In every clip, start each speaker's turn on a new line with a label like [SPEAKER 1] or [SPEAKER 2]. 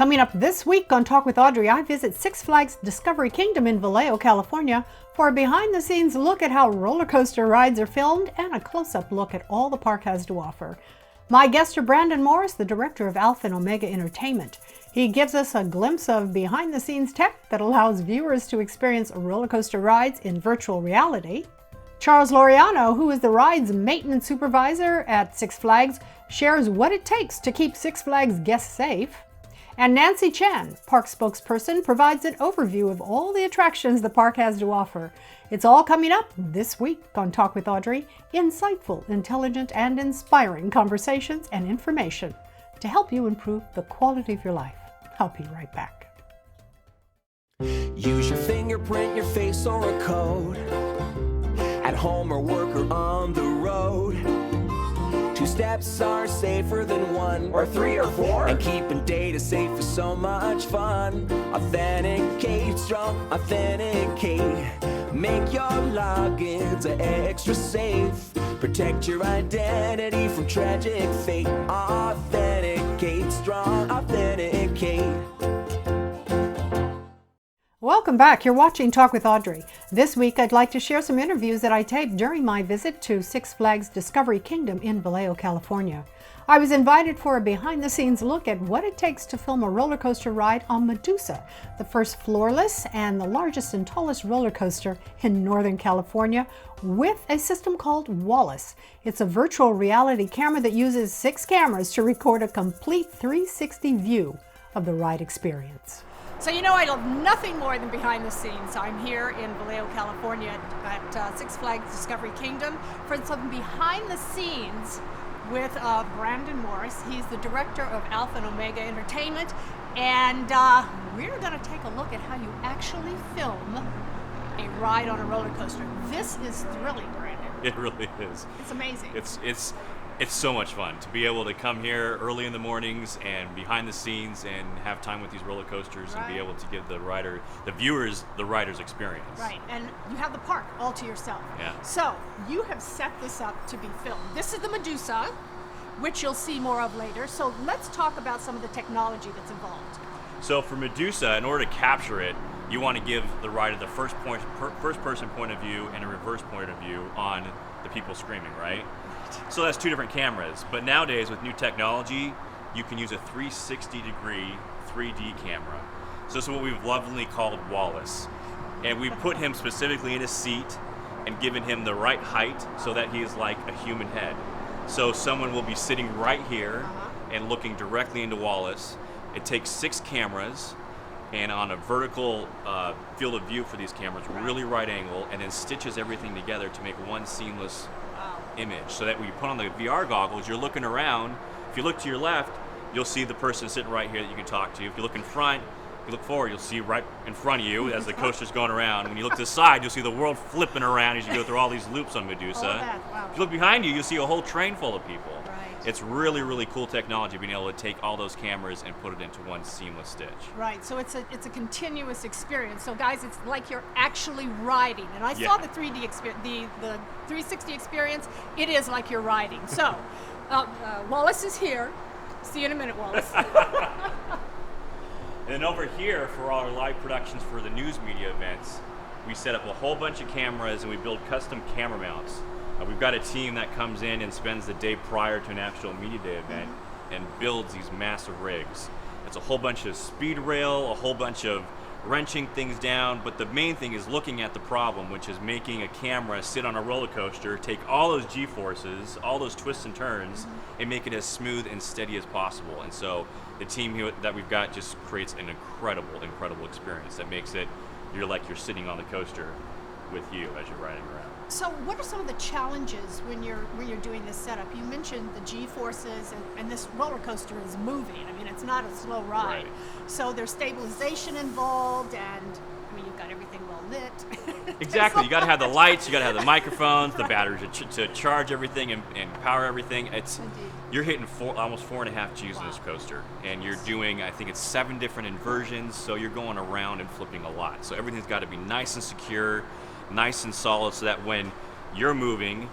[SPEAKER 1] Coming up this week on Talk with Audrey, I visit Six Flags Discovery Kingdom in Vallejo, California for a behind-the-scenes look at how roller coaster rides are filmed and a close-up look at all the park has to offer. My guests are Brandon Morris, the director of Alpha and Omega Entertainment. He gives us a glimpse of behind-the-scenes tech that allows viewers to experience roller coaster rides in virtual reality. Charles Laureano, who is the ride's maintenance supervisor at Six Flags, shares what it takes to keep Six Flags guests safe. And Nancy Chan, park spokesperson, provides an overview of all the attractions the park has to offer. It's all coming up this week on Talk with Audrey. Insightful, intelligent, and inspiring conversations and information to help you improve the quality of your life. I'll be right back.
[SPEAKER 2] Use your fingerprint, your face, or a code. At home or work or on the road. 2 steps are safer than 1 or 3 or 4. And keeping data safe is so much fun. Authenticate, strong, authenticate. Make your logins extra safe. Protect your identity from tragic fate. Authenticate, strong, authenticate.
[SPEAKER 1] Welcome back. You're watching Talk with Audrey. This week, I'd like to share some interviews that I taped during my visit to Six Flags Discovery Kingdom in Vallejo, California. I was invited for a behind-the-scenes look at what it takes to film a roller coaster ride on Medusa, the first floorless and the largest and tallest roller coaster in Northern California, with a system called Wallace. It's a virtual reality camera that uses 6 cameras to record a complete 360 view of the ride experience.
[SPEAKER 3] So I love nothing more than behind the scenes. I'm here in Vallejo, California at Six Flags Discovery Kingdom for some behind the scenes with Brandon Morris. He's the director of Alpha and Omega Entertainment, and we're going to take a look at how you actually film a ride on a roller coaster. This is thrilling, Brandon.
[SPEAKER 4] It really is.
[SPEAKER 3] It's amazing.
[SPEAKER 4] It's so much fun to be able to come here early in the mornings and behind the scenes and have time with these roller coasters and be able to give the viewers, the rider's experience.
[SPEAKER 3] Right, and you have the park all to yourself.
[SPEAKER 4] Yeah.
[SPEAKER 3] So you have set this up to be filmed. This is the Medusa, which you'll see more of later. So let's talk about some of the technology that's involved.
[SPEAKER 4] So for Medusa, in order to capture it, you want to give the rider the first person point of view and a reverse point of view on the people screaming, right? So that's 2 different cameras, but nowadays with new technology, you can use a 360-degree 3D camera. So this is what we've lovingly called Wallace. And we put him specifically in a seat and given him the right height so that he is like a human head. So someone will be sitting right here and looking directly into Wallace. It takes 6 cameras and on a vertical field of view for these cameras, really right angle, and then stitches everything together to make one seamless image, so that when you put on the VR goggles, you're looking around. If you look to your left, you'll see the person sitting right here that you can talk to. If you look in front, if you look forward, you'll see right in front of you as the coaster's going around. When you look to the side, you'll see the world flipping around as you go through all these loops on Medusa.
[SPEAKER 3] Wow.
[SPEAKER 4] If you look behind you, you'll see a whole train full of people.
[SPEAKER 3] Right.
[SPEAKER 4] It's really, really cool technology being able to take all those cameras and put it into one seamless stitch.
[SPEAKER 3] Right, so it's a continuous experience. So guys, it's like you're actually riding. And I saw the 3D experience, the 360 experience. It is like you're riding. So Wallace is here. See you in a minute, Wallace.
[SPEAKER 4] And then over here, for all our live productions for the news media events, we set up a whole bunch of cameras and we build custom camera mounts. We've got a team that comes in and spends the day prior to an actual media day event and builds these massive rigs. It's a whole bunch of speed rail, a whole bunch of wrenching things down, but the main thing is looking at the problem, which is making a camera sit on a roller coaster, take all those G-forces, all those twists and turns, and make it as smooth and steady as possible. And so the team here that we've got just creates an incredible experience that makes it, you're like you're sitting on the coaster with you as you're riding around.
[SPEAKER 3] So what are some of the challenges when you're doing this setup? You mentioned the G-forces, and this roller coaster is moving. I mean, it's not a slow ride.
[SPEAKER 4] Right.
[SPEAKER 3] So there's stabilization involved, and you've got everything well lit.
[SPEAKER 4] Exactly. You got to have the lights, you got to have the microphones, the batteries to charge everything and power everything. You're hitting almost 4.5 Gs in this coaster, and you're doing, I think it's 7 different inversions, so you're going around and flipping a lot. So everything's got to be nice and secure, nice and solid, so that when you're moving,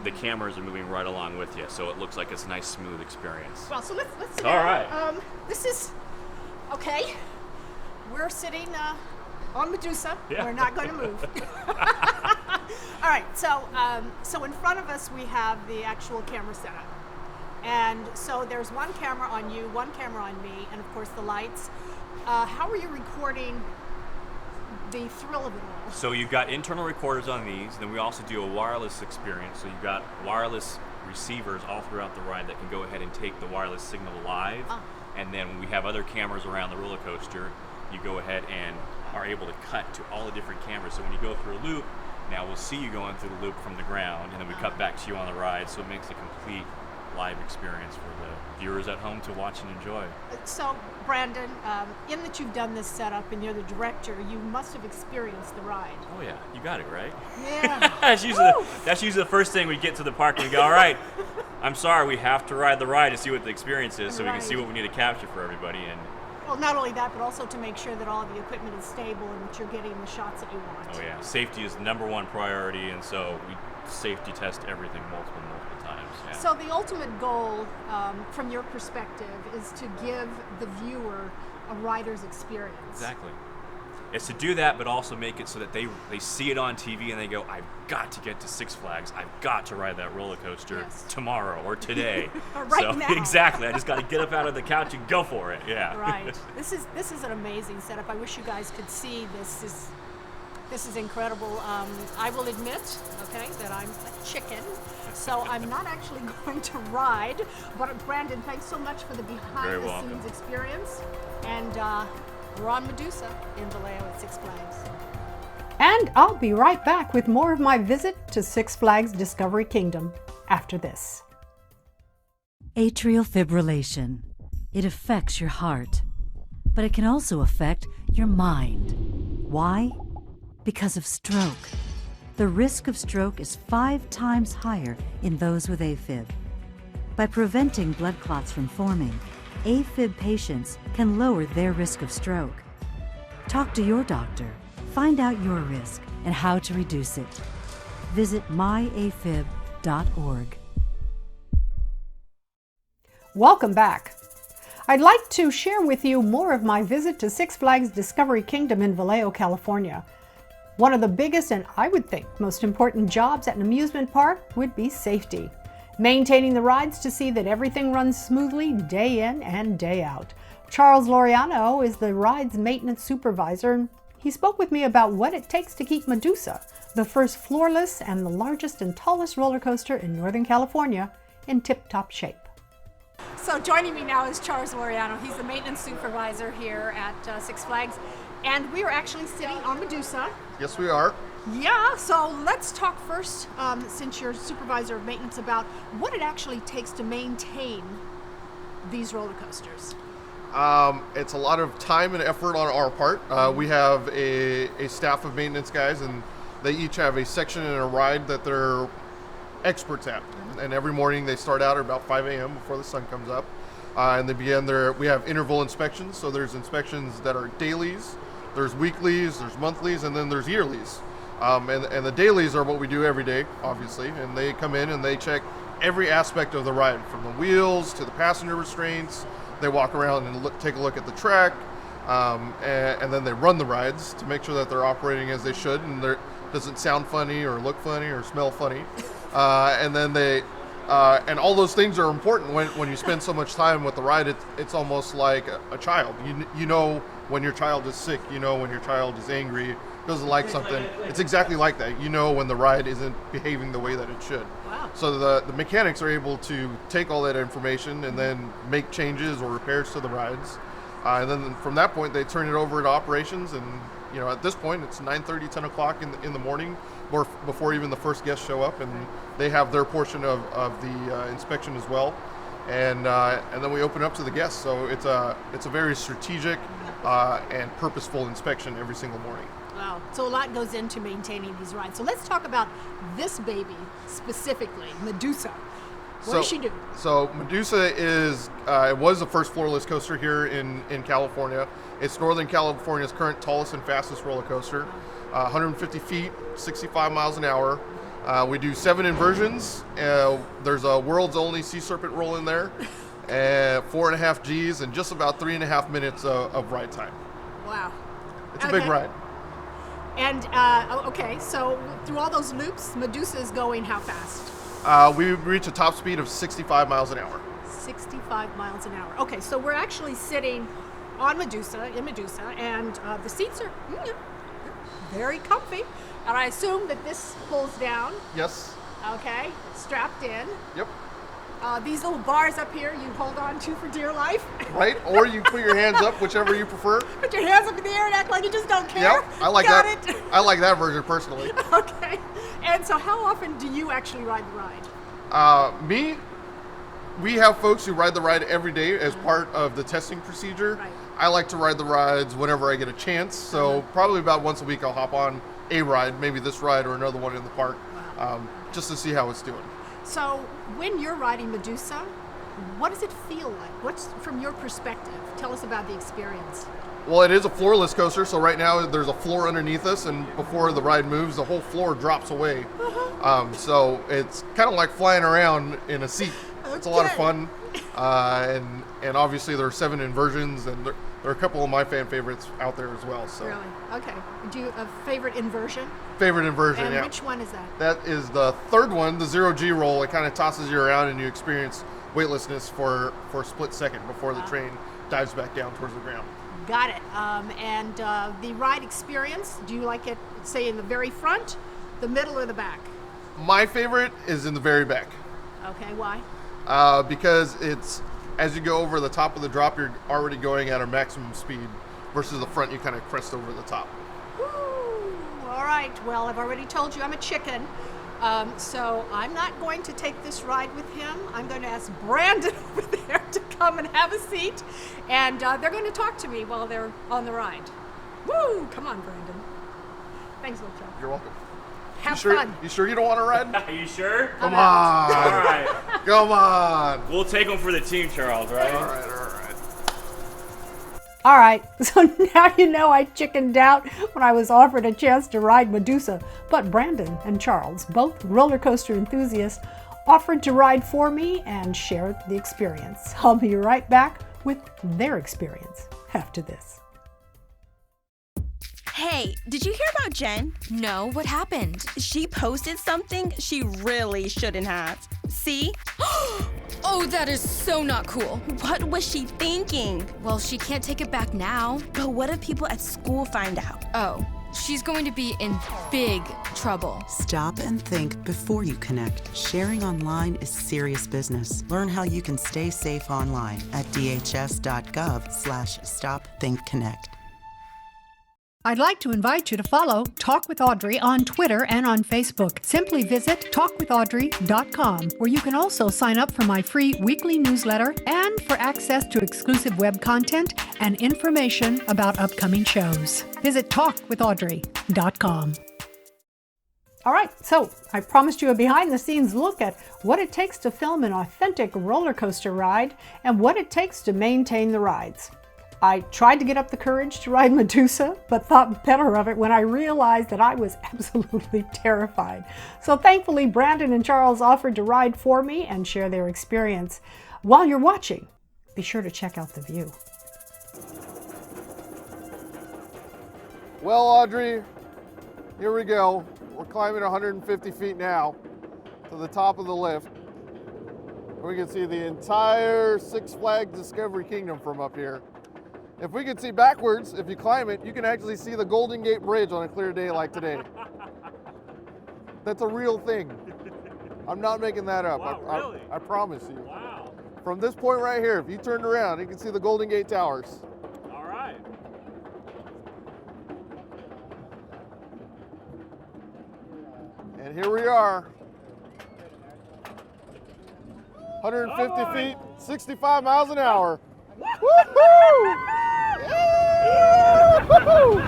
[SPEAKER 4] the cameras are moving right along with you, so it looks like it's a nice, smooth experience.
[SPEAKER 3] Well, so let's
[SPEAKER 4] all right.
[SPEAKER 3] This is Okay, we're sitting on Medusa.
[SPEAKER 4] Yeah.
[SPEAKER 3] We're not going to move. All right, so in front of us we have the actual camera setup. And so there's one camera on you, one camera on me, and of course the lights. How are you recording the thrill of it all?
[SPEAKER 4] So you've got internal recorders on these, then we also do a wireless experience. So you've got wireless receivers all throughout the ride that can go ahead and take the wireless signal live. And then we have other cameras around the roller coaster. You go ahead and are able to cut to all the different cameras. So when you go through a loop, now we'll see you going through the loop from the ground, and then we cut back to you on the ride. So it makes a complete live experience for the viewers at home to watch and enjoy.
[SPEAKER 3] So, Brandon, in that you've done this setup and you're the director, you must have experienced the ride.
[SPEAKER 4] Oh yeah, you got it right.
[SPEAKER 3] Yeah.
[SPEAKER 4] that's usually the first thing we get to the park and we go, all right, I'm sorry, we have to ride the ride to see what the experience is, so we can see what we need to capture for everybody. And
[SPEAKER 3] well, not only that, but also to make sure that all the equipment is stable and that you're getting the shots that you want.
[SPEAKER 4] oh yeah, safety is number one priority, and so we safety test everything multiple times. Yeah.
[SPEAKER 3] So the ultimate goal, from your perspective, is to give the viewer a rider's experience.
[SPEAKER 4] Exactly. It's to do that, but also make it so that they see it on TV and they go, I've got to get to Six Flags. I've got to ride that roller coaster tomorrow or today.
[SPEAKER 3] Right now.
[SPEAKER 4] Exactly. I just got to get up out of the couch and go for it. Yeah.
[SPEAKER 3] Right. This is an amazing setup. I wish you guys could see this. This is incredible. I will admit, okay, that I'm a chicken, so I'm not actually going to ride. But Brandon, thanks so much for the behind-the-scenes experience. And we're on Medusa in Vallejo at Six Flags.
[SPEAKER 1] And I'll be right back with more of my visit to Six Flags Discovery Kingdom after this.
[SPEAKER 5] Atrial fibrillation. It affects your heart, but it can also affect your mind. Why? Because of stroke. The risk of stroke is 5 times higher in those with AFib. By preventing blood clots from forming, AFib patients can lower their risk of stroke. Talk to your doctor. Find out your risk and how to reduce it. Visit myafib.org.
[SPEAKER 1] Welcome back. I'd like to share with you more of my visit to Six Flags Discovery Kingdom in Vallejo, California. One of the biggest and I would think most important jobs at an amusement park would be safety. Maintaining the rides to see that everything runs smoothly day in and day out. Charles Laureano is the ride's maintenance supervisor, and he spoke with me about what it takes to keep Medusa, the first floorless and the largest and tallest roller coaster in Northern California, in tip-top shape.
[SPEAKER 3] So joining me now is Charles Laureano. He's the maintenance supervisor here at Six Flags. And we are actually sitting on Medusa.
[SPEAKER 6] Yes, we are.
[SPEAKER 3] Yeah, so let's talk first, since you're supervisor of maintenance, about what it actually takes to maintain these roller coasters.
[SPEAKER 6] It's a lot of time and effort on our part. We have a staff of maintenance guys, and they each have a section in a ride that they're experts at. And every morning they start out at about 5 a.m. before the sun comes up. And they begin we have interval inspections, so there's inspections that are dailies, there's weeklies, there's monthlies, and then there's yearlies. And the dailies are what we do every day, obviously, and they come in and they check every aspect of the ride, from the wheels to the passenger restraints. They walk around and take a look at the track, and then they run the rides to make sure that they're operating as they should, and it doesn't sound funny or look funny or smell funny. And then and all those things are important when you spend so much time with the ride. It's almost like a child. You know when your child is sick. You know when your child is angry, doesn't like something. It's exactly like that. You know when the ride isn't behaving the way that it should.
[SPEAKER 3] Wow.
[SPEAKER 6] So the mechanics are able to take all that information and then make changes or repairs to the rides. And then from that point, they turn it over to operations. And at this point, it's 9:30, 10 o'clock in the morning, or before even the first guests show up, and they have their portion of the inspection as well. And then we open up to the guests. So it's a very strategic and purposeful inspection every single morning.
[SPEAKER 3] Wow. So a lot goes into maintaining these rides. So let's talk about this baby specifically, Medusa. What does she do?
[SPEAKER 6] So Medusa it was the first floorless coaster here in California. It's Northern California's current tallest and fastest roller coaster. 150 feet, 65 miles an hour. We do 7 inversions. There's a world's only sea serpent roll in there. 4.5 Gs, and just about 3.5 minutes of ride time.
[SPEAKER 3] Wow.
[SPEAKER 6] It's a big ride.
[SPEAKER 3] And, okay, so through all those loops, Medusa is going how fast?
[SPEAKER 6] We reach a top speed of 65 miles an hour.
[SPEAKER 3] 65 miles an hour. Okay, so we're actually sitting on Medusa, and the seats are very comfy. And I assume that this pulls down.
[SPEAKER 6] Yes.
[SPEAKER 3] Okay, strapped in.
[SPEAKER 6] Yep.
[SPEAKER 3] These little bars up here you hold on to for dear life.
[SPEAKER 6] Right, or you put your hands up, whichever you prefer.
[SPEAKER 3] Put your hands up in the air and act like you just don't care.
[SPEAKER 6] Yep, I like
[SPEAKER 3] Got
[SPEAKER 6] that.
[SPEAKER 3] it.
[SPEAKER 6] I like that version personally.
[SPEAKER 3] Okay. And so how often do you actually ride the ride?
[SPEAKER 6] We have folks who ride the ride every day as part of the testing procedure.
[SPEAKER 3] Right.
[SPEAKER 6] I like to ride the rides whenever I get a chance, so probably about once a week I'll hop on a ride, maybe this ride or another one in the park, just to see how it's doing.
[SPEAKER 3] So when you're riding Medusa, what does it feel like? What's from your perspective? Tell us about the experience.
[SPEAKER 6] Well, it is a floorless coaster, so right now there's a floor underneath us, and before the ride moves, the whole floor drops away. So it's kind of like flying around in a seat. It's a lot of fun, and obviously there are 7 inversions, and there are a couple of my fan favorites out there as well. So.
[SPEAKER 3] Really? Okay. Do you a favorite inversion?
[SPEAKER 6] Favorite inversion,
[SPEAKER 3] And
[SPEAKER 6] yeah.
[SPEAKER 3] which one is that?
[SPEAKER 6] That is the third one, the 0G roll. It kind of tosses you around, and you experience weightlessness for a split second before the train dives back down towards the ground.
[SPEAKER 3] Got it. And the ride experience, do you like it, say, in the very front, the middle, or the back?
[SPEAKER 6] My favorite is in the very back.
[SPEAKER 3] Okay, why?
[SPEAKER 6] Because it's, as you go over the top of the drop, you're already going at a maximum speed, versus the front, you kind of crest over the top.
[SPEAKER 3] Woo! All right. Well, I've already told you I'm a chicken. So I'm not going to take this ride with him. I'm going to ask Brandon over there to come and have a seat. And they're going to talk to me while they're on the ride. Woo! Come on, Brandon. Thanks, little Joe.
[SPEAKER 6] You're welcome.
[SPEAKER 3] Have
[SPEAKER 6] you sure,
[SPEAKER 3] fun.
[SPEAKER 6] You sure you don't want to ride?
[SPEAKER 4] Are you sure?
[SPEAKER 6] Come
[SPEAKER 3] I'm out.
[SPEAKER 6] on.
[SPEAKER 4] All right.
[SPEAKER 6] Come on.
[SPEAKER 4] We'll take them for the team, Charles, right?
[SPEAKER 6] All right.
[SPEAKER 1] All right, so now you know I chickened out when I was offered a chance to ride Medusa, but Brandon and Charles, both roller coaster enthusiasts, offered to ride for me and share the experience. I'll be right back with their experience after this.
[SPEAKER 7] Hey, did you hear about Jen?
[SPEAKER 8] No, what happened?
[SPEAKER 7] She posted something she really shouldn't have. See?
[SPEAKER 8] Oh, that is so not cool.
[SPEAKER 7] What was she thinking?
[SPEAKER 8] Well, she can't take it back now.
[SPEAKER 7] But what if people at school find out?
[SPEAKER 8] Oh, she's going to be in big trouble.
[SPEAKER 9] Stop and think before you connect. Sharing online is serious business. Learn how you can stay safe online at dhs.gov/stopthinkconnect.
[SPEAKER 1] I'd like to invite you to follow Talk with Audrey on Twitter and on Facebook. Simply visit talkwithaudrey.com, where you can also sign up for my free weekly newsletter and for access to exclusive web content and information about upcoming shows. Visit talkwithaudrey.com. All right, so I promised you a behind-the-scenes look at what it takes to film an authentic roller coaster ride and what it takes to maintain the rides. I tried to get up the courage to ride Medusa, but thought better of it when I realized that I was absolutely terrified. So thankfully, Brandon and Charles offered to ride for me and share their experience. While you're watching, be sure to check out the view.
[SPEAKER 6] Well, Audrey, here we go. We're climbing 150 feet now to the top of the lift. We can see the entire Six Flags Discovery Kingdom from up here. If we can see backwards, if you climb it, you can actually see the Golden Gate Bridge on a clear day like today. That's a real thing. I'm not making that up.
[SPEAKER 4] Wow, really?
[SPEAKER 6] I promise you.
[SPEAKER 4] Wow.
[SPEAKER 6] From this point right here, if you turned around, you can see the Golden Gate Towers.
[SPEAKER 4] All right.
[SPEAKER 6] And here we are. 150 feet, 65 miles an hour. Woohoo! Yeah! Woohoo!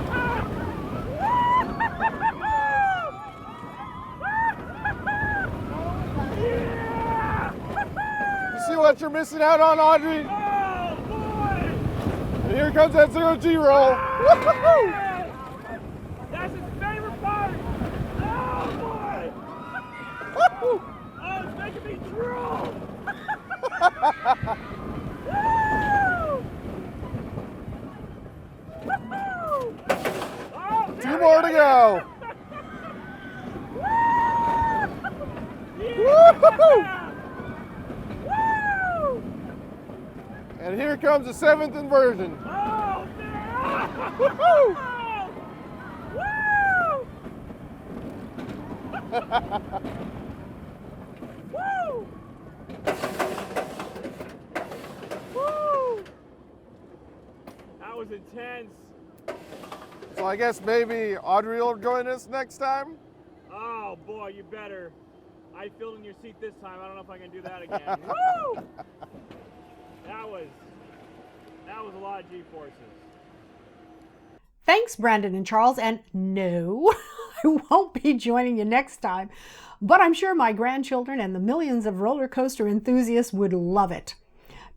[SPEAKER 6] You see what you're missing out on, Audrey?
[SPEAKER 4] Oh, boy!
[SPEAKER 6] And here comes that 0G roll. Woohoo!
[SPEAKER 4] That's his favorite part! Oh, boy!
[SPEAKER 6] Woohoo!
[SPEAKER 4] Oh, it's making me drool!
[SPEAKER 6] Two more to go. Woo! And here comes the 7th inversion. Oh, woo!
[SPEAKER 10] Woo! Woo! That was intense.
[SPEAKER 6] So I guess maybe Audrey will join us next time.
[SPEAKER 10] Oh boy, you better. I filled in your seat this time. I don't know if I can do that again. Woo! That was a lot of G-forces.
[SPEAKER 1] Thanks, Brandon and Charles, and no, I won't be joining you next time, but I'm sure my grandchildren and the millions of roller coaster enthusiasts would love it.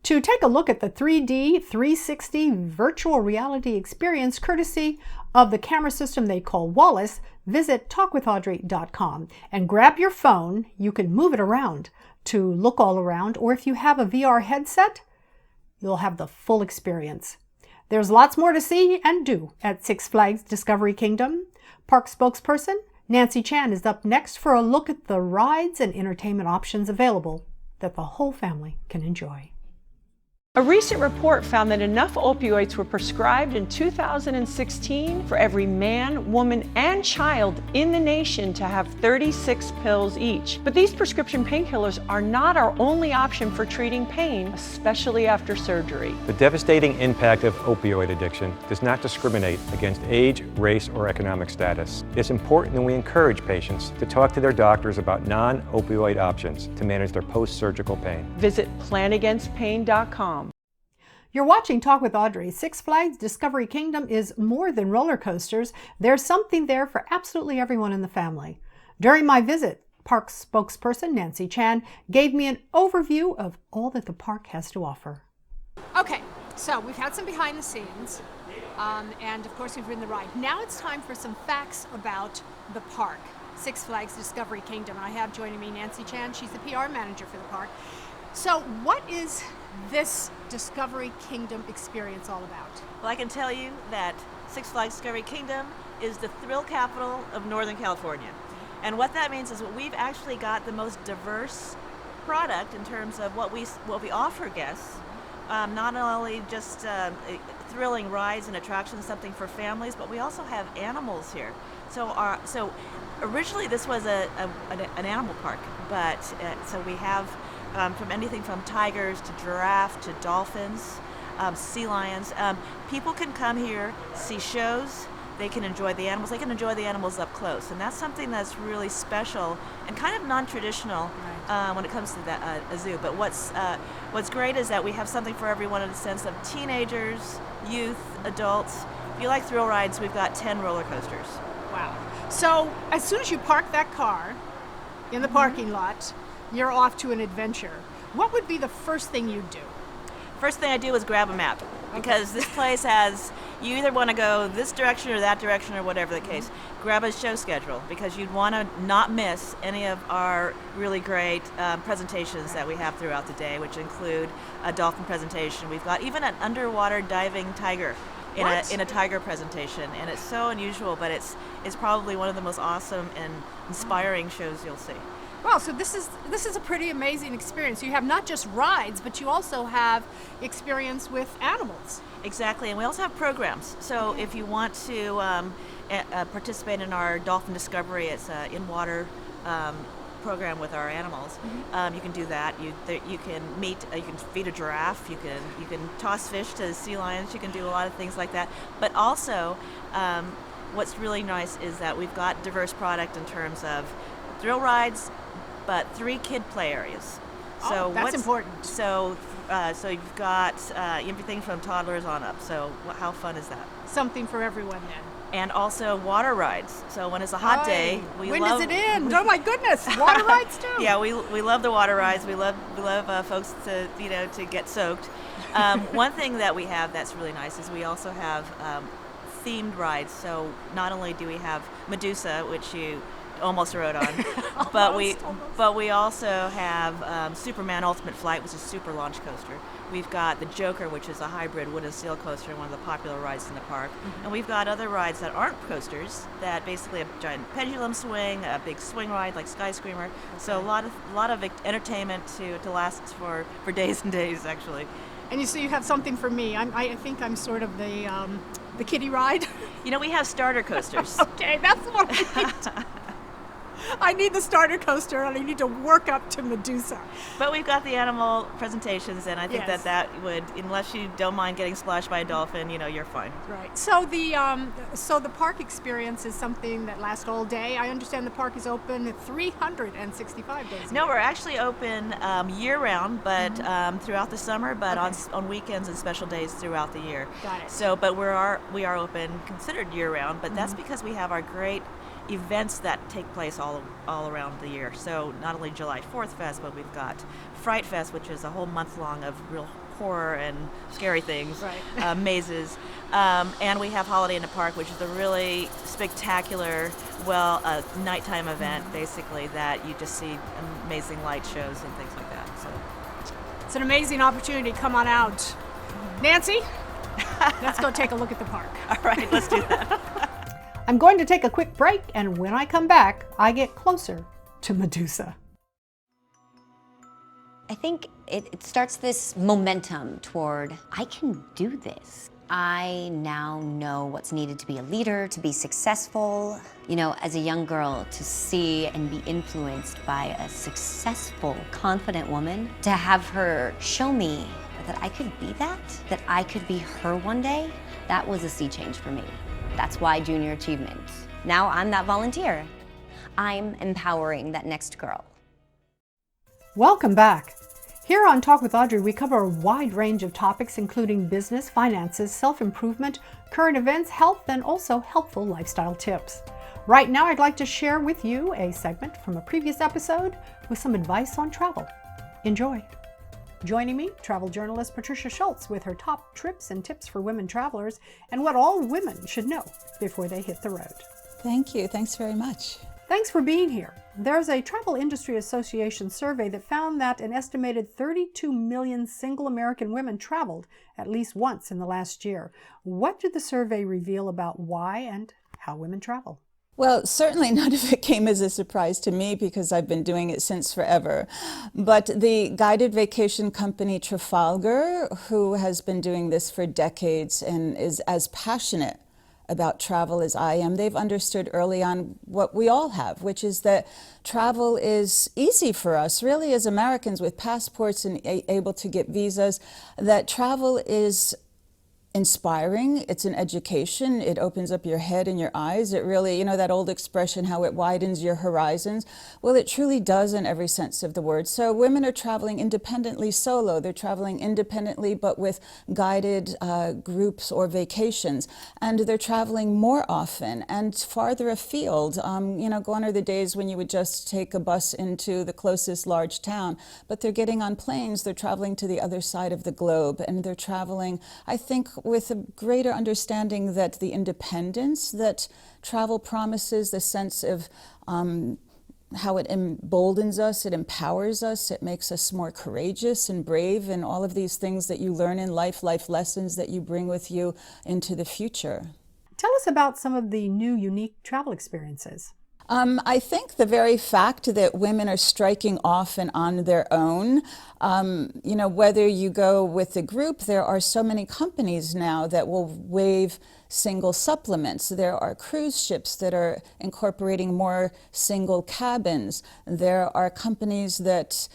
[SPEAKER 1] To take a look at the 3D 360 virtual reality experience courtesy of the camera system they call Wallace, visit talkwithaudrey.com and grab your phone. You can move it around to look all around, or if you have a VR headset, you'll have the full experience. There's lots more to see and do at Six Flags Discovery Kingdom. Park spokesperson Nancy Chan is up next for a look at the rides and entertainment options available that the whole family can enjoy.
[SPEAKER 11] A recent report found that enough opioids were prescribed in 2016 for every man, woman, and child in the nation to have 36 pills each. But these prescription painkillers are not our only option for treating pain, especially after surgery.
[SPEAKER 12] The devastating impact of opioid addiction does not discriminate against age, race, or economic status. It's important that we encourage patients to talk to their doctors about non-opioid options to manage their post-surgical pain.
[SPEAKER 11] Visit planagainstpain.com.
[SPEAKER 1] You're watching Talk with Audrey. Six Flags Discovery Kingdom is more than roller coasters. There's something there for absolutely everyone in the family. During my visit, park spokesperson Nancy Chan gave me an overview of all that the park has to offer.
[SPEAKER 3] Okay, so we've had some behind the scenes, and of course we've ridden the ride. Now it's time for some facts about the park, Six Flags Discovery Kingdom. And I have joining me Nancy Chan. She's the PR manager for the park. So what is this Discovery Kingdom experience all about?
[SPEAKER 13] Well, I can tell you that Six Flags Discovery Kingdom is the thrill capital of Northern California. And what that means is that we've actually got the most diverse product in terms of what we offer guests. Not only just thrilling rides and attractions, something for families, but we also have animals here. So originally this was an animal park, but so we have from anything from tigers to giraffe to dolphins, sea lions. People can come here, see shows, they can enjoy the animals, they can enjoy the animals up close. And that's something that's really special and kind of non-traditional when it comes to a zoo. But what's great is that we have something for everyone in the sense of teenagers, youth, adults. If you like thrill rides, we've got 10 roller coasters.
[SPEAKER 3] Wow. So as soon as you park that car in the parking lot, you're off to an adventure. What would be the first thing you'd do?
[SPEAKER 13] First thing I do is grab a map, because this place has, you either want to go this direction or that direction or whatever the case. Grab a show schedule, because you'd want to not miss any of our really great presentations that we have throughout the day, which include a dolphin presentation. We've got even an underwater diving tiger in a tiger presentation, and it's so unusual, but it's probably one of the most awesome and inspiring shows you'll see.
[SPEAKER 3] Wow, so this is a pretty amazing experience. You have not just rides, but you also have experience with animals.
[SPEAKER 13] Exactly, and we also have programs. So if you want to participate in our Dolphin Discovery, it's an in-water program with our animals. You can do that. You can feed a giraffe. You can toss fish to sea lions. You can do a lot of things like that. But also, what's really nice is that we've got diverse product in terms of thrill rides, but 3 kid play areas.
[SPEAKER 3] So that's important.
[SPEAKER 13] So you've got everything from toddlers on up. So how fun is that?
[SPEAKER 3] Something for everyone then.
[SPEAKER 13] And also water rides. So when it's a hot day,
[SPEAKER 3] when does it end? Oh my goodness, water rides too.
[SPEAKER 13] Yeah, we love the water rides. We love folks to to get soaked. One thing that we have that's really nice is we also have themed rides. So not only do we have Medusa, which you almost rode on. But we also have Superman Ultimate Flight, which is a super launch coaster. We've got the Joker, which is a hybrid wood and steel coaster, one of the popular rides in the park. And we've got other rides that aren't coasters, that basically a giant pendulum swing, a big swing ride like Sky Screamer. So a lot of entertainment to last for days and days, actually.
[SPEAKER 3] And you see, you have something for me. I think I'm sort of the kiddie ride.
[SPEAKER 13] You know, we have starter coasters.
[SPEAKER 3] Okay, that's what I need. I need the starter coaster, and I need to work up to Medusa.
[SPEAKER 13] But we've got the animal presentations, and I think that would, unless you don't mind getting splashed by a dolphin, you're fine.
[SPEAKER 3] Right. So the park experience is something that lasts all day. I understand the park is open 365 days.
[SPEAKER 13] No, we're actually open year-round, but throughout the summer, but on weekends and special days throughout the year.
[SPEAKER 3] Got it.
[SPEAKER 13] So, but we are open, considered year-round, but that's because we have our great events that take place all around the year. So not only July 4th Fest, but we've got Fright Fest, which is a whole month long of real horror and scary things, mazes. And we have Holiday in the Park, which is a really spectacular, nighttime event, basically, that you just see amazing light shows and things like that. So
[SPEAKER 3] it's an amazing opportunity. Come on out. Nancy, let's go take a look at the park.
[SPEAKER 13] All right, let's do that.
[SPEAKER 1] I'm going to take a quick break, and when I come back, I get closer to Medusa.
[SPEAKER 14] I think it starts this momentum toward, I can do this. I now know what's needed to be a leader, to be successful. As a young girl, to see and be influenced by a successful, confident woman, to have her show me that I could be that I could be her one day, that was a sea change for me. That's why Junior Achievement. Now I'm that volunteer. I'm empowering that next girl.
[SPEAKER 1] Welcome back. Here on Talk with Audrey, we cover a wide range of topics including business, finances, self-improvement, current events, health, and also helpful lifestyle tips. Right now, I'd like to share with you a segment from a previous episode with some advice on travel. Enjoy. Joining me, travel journalist Patricia Schultz with her top trips and tips for women travelers and what all women should know before they hit the road.
[SPEAKER 15] Thank you. Thanks very much.
[SPEAKER 1] Thanks for being here. There's a Travel Industry Association survey that found that an estimated 32 million single American women traveled at least once in the last year. What did the survey reveal about why and how women travel?
[SPEAKER 15] Well, certainly none of it came as a surprise to me because I've been doing it since forever. But the guided vacation company Trafalgar, who has been doing this for decades and is as passionate about travel as I am, they've understood early on what we all have, which is that travel is easy for us, really, as Americans with passports and able to get visas, that travel is inspiring, it's an education, it opens up your head and your eyes. It really, that old expression, how it widens your horizons. Well, it truly does in every sense of the word. So women are traveling independently solo. They're traveling independently, but with guided groups or vacations. And they're traveling more often and farther afield. Gone are the days when you would just take a bus into the closest large town, but they're getting on planes, they're traveling to the other side of the globe, and they're traveling, I think, with a greater understanding that the independence that travel promises, the sense of how it emboldens us, it empowers us, it makes us more courageous and brave, and all of these things that you learn in life lessons that you bring with you into the future.
[SPEAKER 1] Tell us about some of the new unique travel experiences.
[SPEAKER 15] I think the very fact that women are striking off and on their own, whether you go with a group, there are so many companies now that will waive single supplements. There are cruise ships that are incorporating more single cabins. There are companies that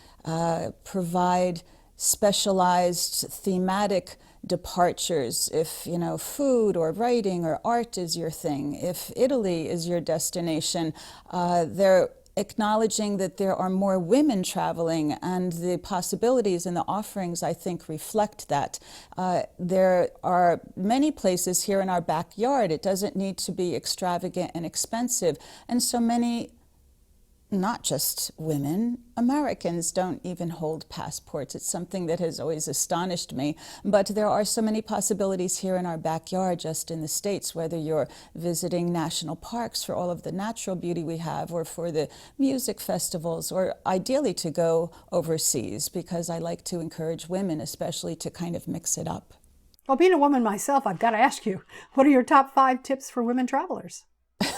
[SPEAKER 15] provide specialized thematic departures, if food or writing or art is your thing, if Italy is your destination. They're acknowledging that there are more women traveling, and the possibilities and the offerings, I think, reflect that. There are many places here in our backyard. It doesn't need to be extravagant and expensive, and so many not just women, Americans don't even hold passports. It's something that has always astonished me. But there are so many possibilities here in our backyard, just in the States, whether you're visiting national parks for all of the natural beauty we have, or for the music festivals, or ideally to go overseas, because I like to encourage women especially to kind of mix it up.
[SPEAKER 1] Well, being a woman myself, I've got to ask you, what are your top 5 tips for women travelers?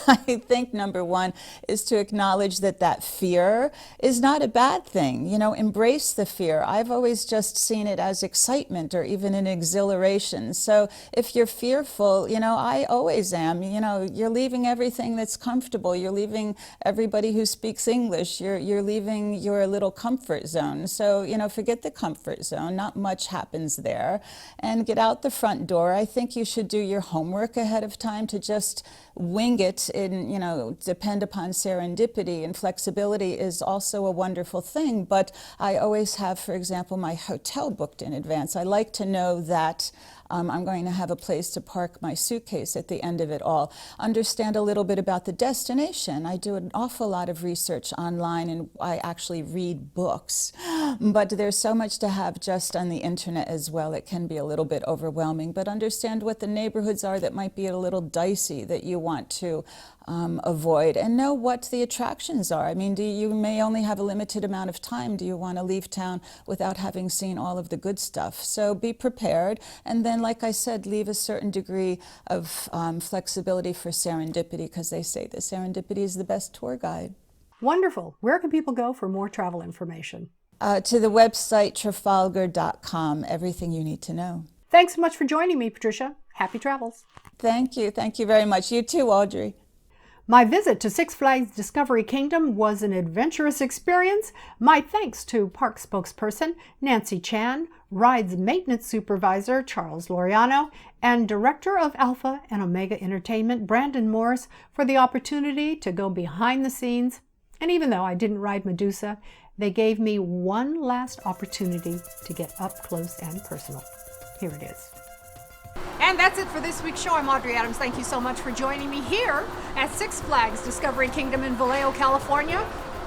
[SPEAKER 15] I think number one is to acknowledge that fear is not a bad thing. You know, embrace the fear. I've always just seen it as excitement or even an exhilaration. So if you're fearful, you know, I always am, you know, you're leaving everything that's comfortable. You're leaving everybody who speaks English. You're leaving your little comfort zone. So, you know, forget the comfort zone. Not much happens there. And get out the front door. I think you should do your homework ahead of time to just wing it and, you know, depend upon serendipity, and flexibility is also a wonderful thing. But I always have, for example, my hotel booked in advance. I like to know that I'm going to have a place to park my suitcase at the end of it all. Understand a little bit about the destination. I do an awful lot of research online, and I actually read books. But there's so much to have just on the internet as well. It can be a little bit overwhelming. But understand what the neighborhoods are that might be a little dicey that you want to avoid, and know what the attractions are. I mean, you may only have a limited amount of time. Do you want to leave town without having seen all of the good stuff? So be prepared, and then, like I said, leave a certain degree of flexibility for serendipity, because they say that serendipity is the best tour guide.
[SPEAKER 1] Wonderful. Where can people go for more travel information?
[SPEAKER 15] To the website trafalgar.com, everything you need to know.
[SPEAKER 1] Thanks so much for joining me, Patricia. Happy travels.
[SPEAKER 15] Thank you. Thank you very much. You too, Audrey.
[SPEAKER 1] My visit to Six Flags Discovery Kingdom was an adventurous experience. My thanks to Park Spokesperson Nancy Chan, Rides Maintenance Supervisor Charles Loriano, and Director of Alpha and Omega Entertainment Brandon Morris for the opportunity to go behind the scenes. And even though I didn't ride Medusa, they gave me one last opportunity to get up close and personal. Here it is.
[SPEAKER 3] And that's it for this week's show. I'm Audrey Adams. Thank you so much for joining me here at Six Flags Discovery Kingdom in Vallejo, California.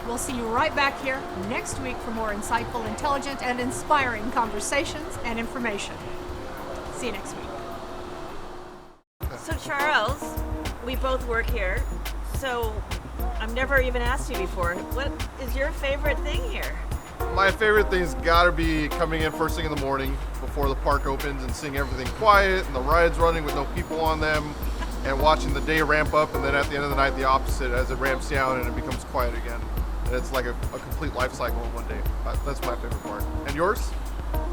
[SPEAKER 3] We'll see you right back here next week for more insightful, intelligent, and inspiring conversations and information. See you next week.
[SPEAKER 13] So Charles, we both work here, so I've never even asked you before. What is your favorite thing here?
[SPEAKER 6] My favorite thing's gotta be coming in first thing in the morning before the park opens and seeing everything quiet and the rides running with no people on them, and watching the day ramp up, and then at the end of the night the opposite as it ramps down and it becomes quiet again. And it's like a complete life cycle in one day. That's my favorite part. And yours?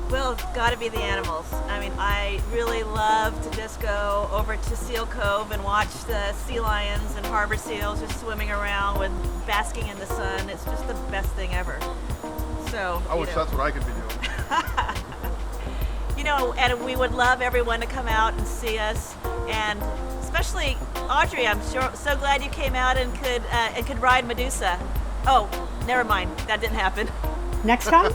[SPEAKER 13] Well, it's got to be the animals. I mean, I really love to just go over to Seal Cove and watch the sea lions and harbor seals just swimming around with basking in the sun. It's just the best thing ever. So
[SPEAKER 6] I wish that's what I could be doing.
[SPEAKER 13] You know, and we would love everyone to come out and see us, and especially Audrey. I'm so glad you came out and could ride Medusa. Oh, never mind. That didn't happen.
[SPEAKER 1] Next time?